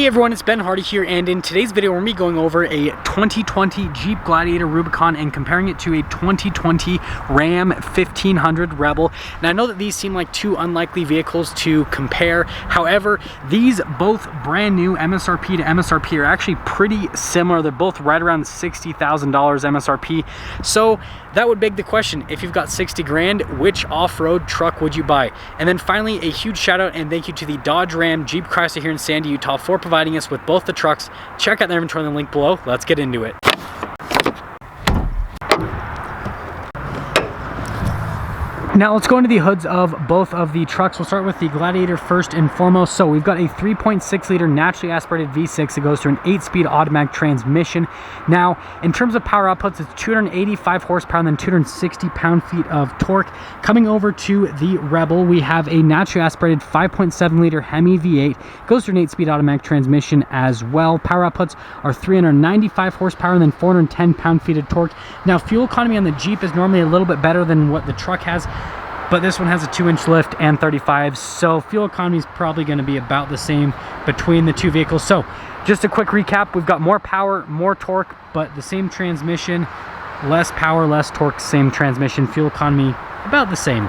everyone, it's Ben Hardy here, and in today's video we're going to be going over a 2020 Jeep Gladiator Rubicon and comparing it to a 2020 Ram 1500 Rebel. Now I know that these seem like two unlikely vehicles to compare, however these both brand new MSRP to MSRP are actually pretty similar. They're both right around $60,000 MSRP, so that would beg the question, if you've got 60 grand, which off-road truck would you buy? And then finally, a huge shout out and thank you to the Dodge Ram Jeep Chrysler here in Sandy, Utah for providing us with both the trucks. Check out their inventory in the link below. Let's get into it. Now let's go into the hoods of both of the trucks. We'll start with the Gladiator first and foremost. So we've got a 3.6 liter naturally aspirated V6 that goes through an 8-speed automatic transmission. Now in terms of power outputs, it's 285 horsepower and then 260 pound-feet of torque. Coming over to the Rebel, we have a naturally aspirated 5.7 liter Hemi V8. Goes through an 8-speed automatic transmission as well. Power outputs are 395 horsepower and then 410 pound-feet of torque. Now fuel economy on the Jeep is normally a little bit better than what the truck has, but this one has a 2-inch lift and 35, so fuel economy is probably going to be about the same between the two vehicles. So just a quick recap, we've got more power, more torque, but the same transmission. Less power, less torque, same transmission. Fuel economy about the same.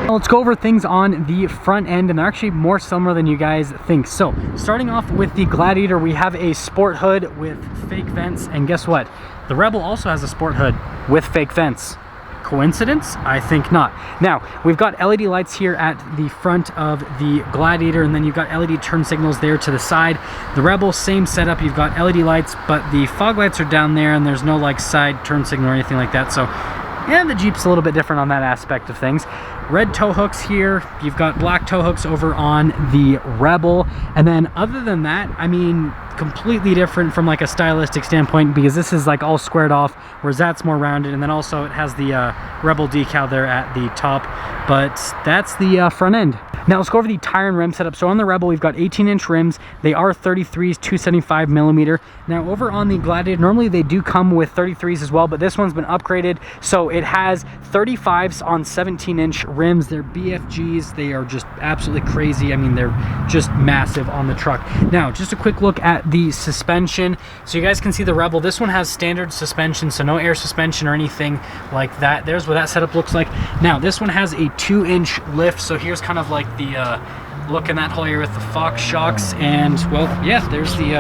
Let's go over things on the front end, and they're actually more similar than you guys think. So starting off with the Gladiator, we have a sport hood with fake vents, and guess what? The Rebel also has a sport hood with fake vents. Coincidence? I think not. Now, we've got LED lights here at the front of the Gladiator, and then you've got LED turn signals there to the side. The Rebel, same setup. You've got LED lights, but the fog lights are down there, and there's no like side turn signal or anything like that. So yeah, the Jeep's a little bit different on that aspect of things. Red tow hooks here. You've got black tow hooks over on the Rebel. And then other than that, I mean, completely different from like a stylistic standpoint, because this is like all squared off, whereas that's more rounded. And then also it has the Rebel decal there at the top, but that's the front end. Now let's go over the tire and rim setup. So on the Rebel, we've got 18-inch rims. They are 33s, 275 millimeter. Now over on the Gladiator, normally they do come with 33s as well, but this one's been upgraded. So it has 35s on 17-inch rims. They're BFGs. They are just absolutely crazy. I mean, they're just massive on the truck. Now, just a quick look at the suspension. So you guys can see the Rebel. This one has standard suspension, so no air suspension or anything like that. There's what that setup looks like. Now, this one has a 2-inch lift. So here's kind of like the look in that hole here with the Fox shocks, and well, yeah, there's the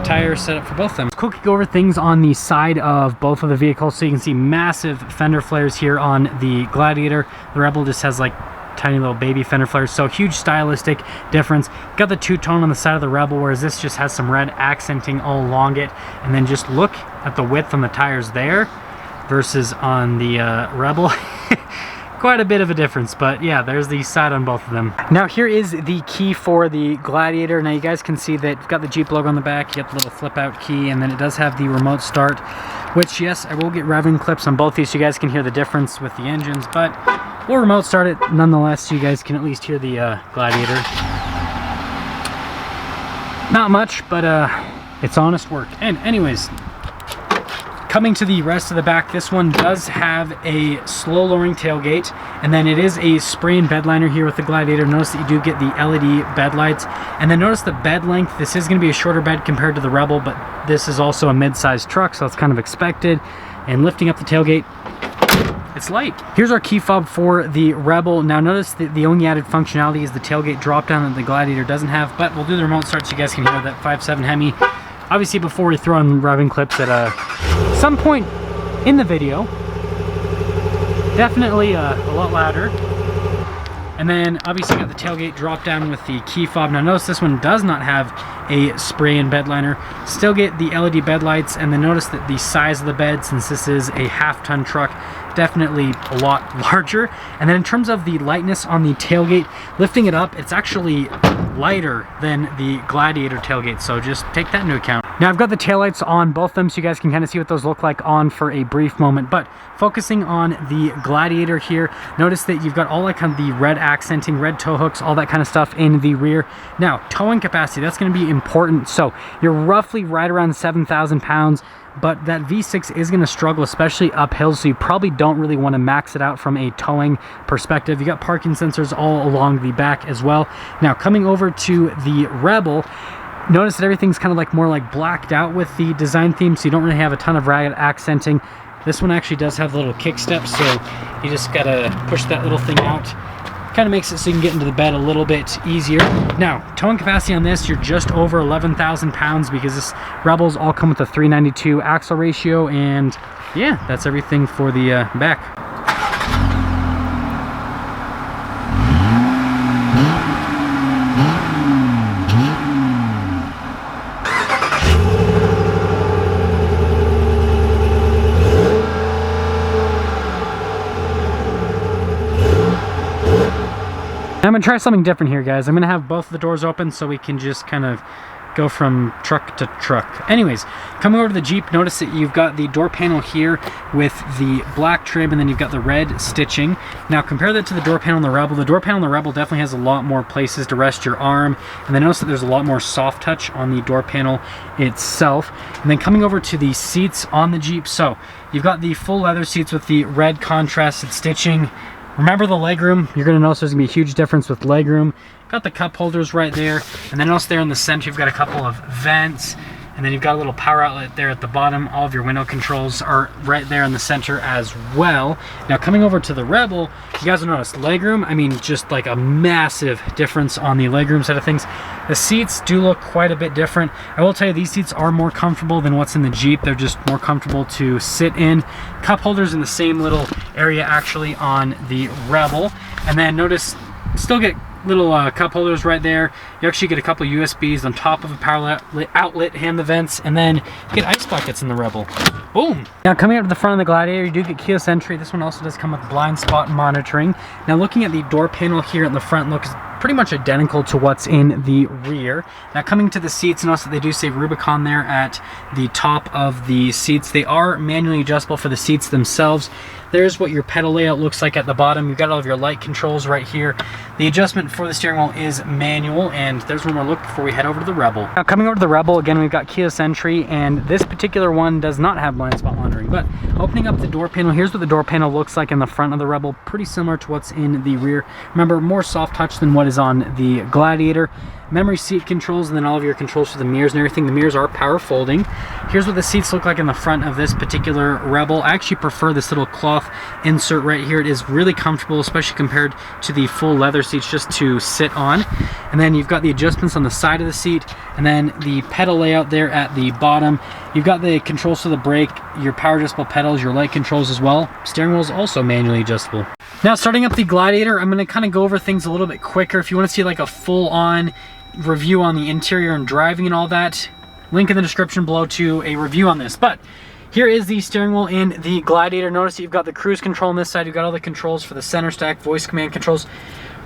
tire setup for both of them. Let's quickly go over things on the side of both of the vehicles. So you can see massive fender flares here on the Gladiator. The Rebel just has like tiny little baby fender flares, so huge stylistic difference. Got the two-tone on the side of the Rebel, whereas this just has some red accenting all along it. And then just look at the width on the tires there versus on the Rebel. Quite a bit of a difference, but yeah, there's the side on both of them. Now here is the key for the Gladiator. Now you guys can see that you've got the Jeep logo on the back, you got the little flip out key, and then it does have the remote start, which yes, I will get revving clips on both these so you guys can hear the difference with the engines, but we'll remote start it nonetheless so you guys can at least hear the Gladiator. Not much, but it's honest work. And anyways, coming to the rest of the back, this one does have a slow lowering tailgate, and then it is a spray-in bed liner here with the Gladiator. Notice that you do get the LED bed lights, and then notice the bed length. This is going to be a shorter bed compared to the Rebel, but this is also a mid-sized truck, so that's kind of expected. And lifting up the tailgate, it's light. Here's our key fob for the Rebel. Now notice that the only added functionality is the tailgate drop down that the Gladiator doesn't have, but we'll do the remote start so you guys can hear that 5.7 Hemi. Obviously, before we throw in revving clips at some point in the video, definitely a lot louder. And then obviously got the tailgate drop down with the key fob. Now notice this one does not have a spray-in bed liner. Still get the LED bed lights, and then notice that the size of the bed, since this is a half-ton truck, definitely a lot larger. And then in terms of the lightness on the tailgate, lifting it up, it's actually lighter than the Gladiator tailgate, so just take that into account. Now I've got the taillights on both of them so you guys can kind of see what those look like on for a brief moment, but focusing on the Gladiator here, notice that you've got all that kind of the red accenting, red tow hooks, all that kind of stuff in the rear. Now, towing capacity, that's going to be important. So you're roughly right around 7,000 pounds, but that V6 is going to struggle, especially uphill, so you probably don't really want to max it out from a towing perspective. You got parking sensors all along the back as well. Now, coming over to the Rebel, notice that everything's kind of like more like blacked out with the design theme, so you don't really have a ton of ragged accenting. This one actually does have the little kick steps, so you just gotta push that little thing out. Kind of makes it so you can get into the bed a little bit easier. Now, towing capacity on this, you're just over 11,000 pounds because this Rebels all come with a 392 axle ratio, and yeah, that's everything for the back. I'm gonna try something different here, guys. I'm gonna have both of the doors open so we can just kind of go from truck to truck. Anyways, coming over to the Jeep, notice that you've got the door panel here with the black trim, and then you've got the red stitching. Now compare that to the door panel on the Rebel. The door panel on the Rebel definitely has a lot more places to rest your arm, and then notice that there's a lot more soft touch on the door panel itself. And then coming over to the seats on the Jeep, so you've got the full leather seats with the red contrasted stitching. Remember the legroom, you're going to notice there's going to be a huge difference with legroom. Got the cup holders right there, and then also there in the center you've got a couple of vents, and then you've got a little power outlet there at the bottom. All of your window controls are right there in the center as well. Now coming over to the Rebel, you guys will notice legroom, I mean just like a massive difference on the legroom side of things. The seats do look quite a bit different. I will tell you, these seats are more comfortable than what's in the Jeep. They're just more comfortable to sit in. Cup holders in the same little area actually on the Rebel. And then notice, still get little cup holders right there. You actually get a couple USBs on top of a power outlet, and the vents, and then you get ice buckets in the Rebel. Boom! Now coming up to the front of the Gladiator, you do get keyless entry. This one also does come with blind spot monitoring. Now looking at the door panel here at the front, looks pretty much identical to what's in the rear. Now coming to the seats, notice that they do say Rubicon there at the top of the seats. They are manually adjustable for the seats themselves. There's what your pedal layout looks like at the bottom. You've got all of your light controls right here. The adjustment for the steering wheel is manual, and there's one more look before we head over to the Rebel. Now coming over to the Rebel, again, we've got keyless entry, and this particular one does not have blind spot monitoring, but opening up the door panel, here's what the door panel looks like in the front of the Rebel. Pretty similar to what's in the rear. Remember, more soft touch than what is on the Gladiator. Memory seat controls, and then all of your controls for the mirrors and everything. The mirrors are power folding. Here's what the seats look like in the front of this particular Rebel. I actually prefer this little cloth insert right here. It is really comfortable, especially compared to the full leather seats just to sit on. And then you've got the adjustments on the side of the seat, and then the pedal layout there at the bottom. You've got the controls for the brake, your power adjustable pedals, your light controls as well. Steering wheel is also manually adjustable. Now starting up the Gladiator, I'm going to kind of go over things a little bit quicker. If you want to see like a full-on review on the interior and driving and all that, link in the description below to a review on this. But here is the steering wheel in the Gladiator. Notice that you've got the cruise control on this side. You've got all the controls for the center stack, voice command controls,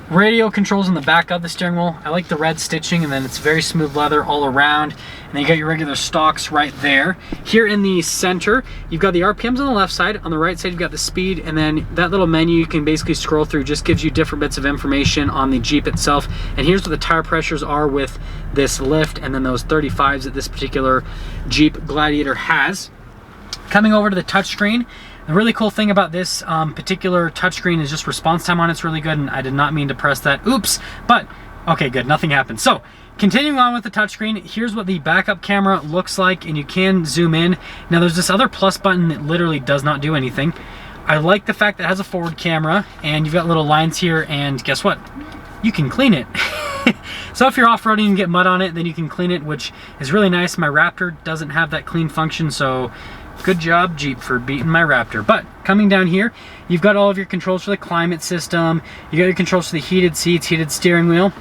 radio controls in the back of the steering wheel. I like the red stitching, and then it's very smooth leather all around. And then you got your regular stocks right there. Here in the center, you've got the RPMs on the left side. On the right side, you've got the speed, and then that little menu you can basically scroll through, just gives you different bits of information on the Jeep itself. And here's what the tire pressures are with this lift, and then those 35s that this particular Jeep Gladiator has. Coming over to the touchscreen, the really cool thing about this particular touchscreen is just response time on it's really good, and I did not mean to press that. Oops! But, okay, good, nothing happened. So, continuing on with the touchscreen, here's what the backup camera looks like, and you can zoom in. Now, there's this other plus button that literally does not do anything. I like the fact that it has a forward camera, and you've got little lines here, and guess what? You can clean it. So if you're off-roading and get mud on it, then you can clean it, which is really nice. My Raptor doesn't have that clean function, so good job, Jeep, for beating my Raptor. But coming down here, you've got all of your controls for the climate system. You got your controls for the heated seats, heated steering wheel.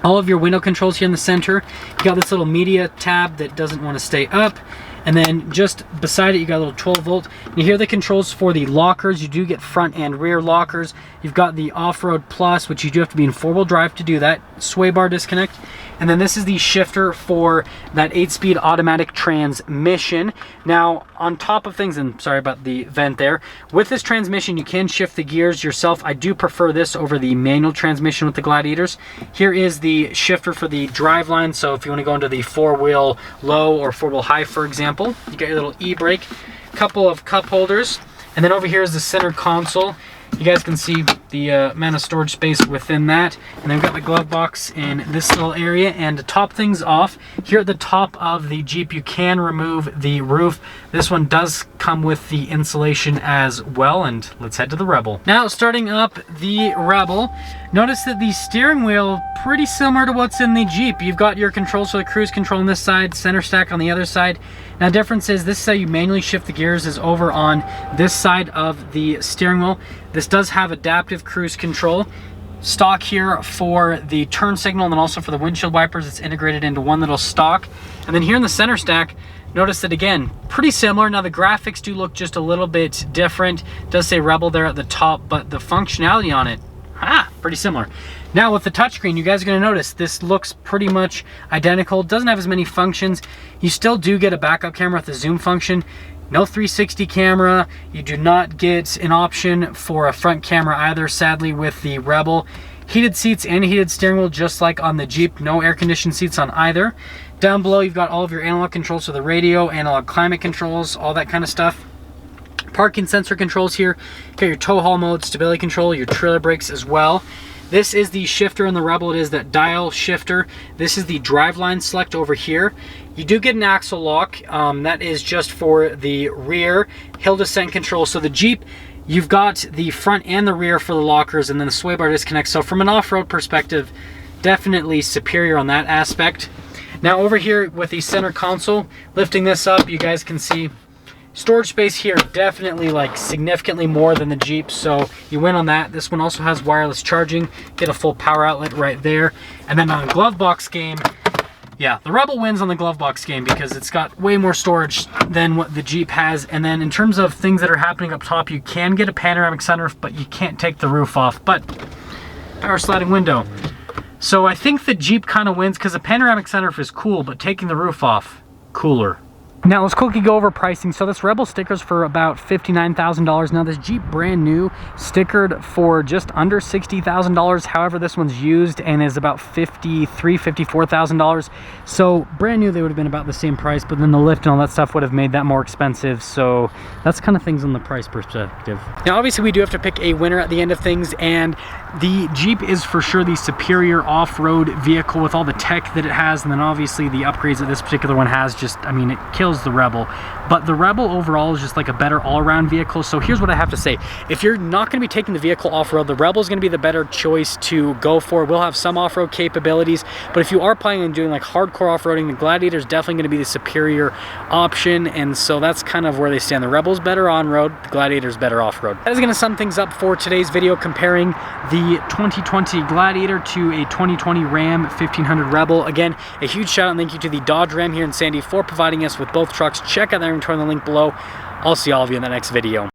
All of your window controls here in the center. You got this little media tab that doesn't want to stay up. And then just beside it, you got a little 12 volt. You hear the controls for the lockers. You do get front and rear lockers. You've got the off-road plus, which you do have to be in 4-wheel drive to do that. Sway bar disconnect. And then this is the shifter for that 8-speed automatic transmission. Now, on top of things, and sorry about the vent there, with this transmission, you can shift the gears yourself. I do prefer this over the manual transmission with the Gladiators. Here is the shifter for the driveline. So if you want to go into the 4-wheel low or 4-wheel high, for example, you got your little e-brake, couple of cup holders, and then over here is the center console. You guys can see the amount of storage space within that. And then we've got the glove box in this little area. And to top things off, here at the top of the Jeep, you can remove the roof. This one does come with the insulation as well. And let's head to the Rebel. Now, starting up the Rebel, notice that the steering wheel, pretty similar to what's in the Jeep. You've got your controls for the cruise control on this side, center stack on the other side. Now, the difference is this is how you manually shift the gears, is over on this side of the steering wheel. This does have adaptive cruise control. Stock here for the turn signal, and then also for the windshield wipers, it's integrated into one little stock. And then here in the center stack, notice that again, pretty similar. Now the graphics do look just a little bit different. It does say Rebel there at the top, but the functionality on it, pretty similar. Now with the touchscreen, you guys are gonna notice this looks pretty much identical. It doesn't have as many functions. You still do get a backup camera with the zoom function. No 360 camera. You do not get an option for a front camera either, sadly, with the Rebel. Heated seats and heated steering wheel, just like on the Jeep. No air-conditioned seats on either. Down below, you've got all of your analog controls, so the radio, analog climate controls, all that kind of stuff. Parking sensor controls here. You got your tow haul mode, stability control, your trailer brakes as well. This is the shifter in the Rebel. It is that dial shifter. This is the driveline select over here. You do get an axle lock. That is just for the rear hill descent control. So the Jeep, you've got the front and the rear for the lockers, and then the sway bar disconnect. So from an off-road perspective, definitely superior on that aspect. Now over here with the center console, lifting this up, you guys can see storage space here, definitely like significantly more than the Jeep, so you win on that. This one also has wireless charging, get a full power outlet right there. And then on glove box game, yeah, the Rebel wins on the glove box game because it's got way more storage than what the Jeep has. And then in terms of things that are happening up top, you can get a panoramic sunroof, but you can't take the roof off. But power sliding window. So I think the Jeep kind of wins because the panoramic sunroof is cool, but taking the roof off, cooler. Now let's quickly go over pricing. So this Rebel stickers for about $59,000. Now this Jeep brand new stickered for just under $60,000. However, this one's used and is about $54,000. So brand new, they would have been about the same price, but then the lift and all that stuff would have made that more expensive. So that's kind of things on the price perspective. Now obviously we do have to pick a winner at the end of things, and the Jeep is for sure the superior off-road vehicle with all the tech that it has, and then obviously the upgrades that this particular one has. Just, I mean, it kills the Rebel, but the Rebel overall is just like a better all-around vehicle. So here's what I have to say: if you're not going to be taking the vehicle off-road, the Rebel is going to be the better choice to go for. We'll have some off-road capabilities, but if you are planning on doing like hardcore off-roading, the Gladiator is definitely going to be the superior option. And so that's kind of where they stand. The Rebel's better on-road, the Gladiator's better off-road. That is going to sum things up for today's video, comparing the 2020 Gladiator to a 2020 Ram 1500 Rebel. Again, a huge shout out and thank you to the Dodge Ram here in Sandy for providing us with both trucks. Check out their inventory on the link below. I'll see all of you in the next video.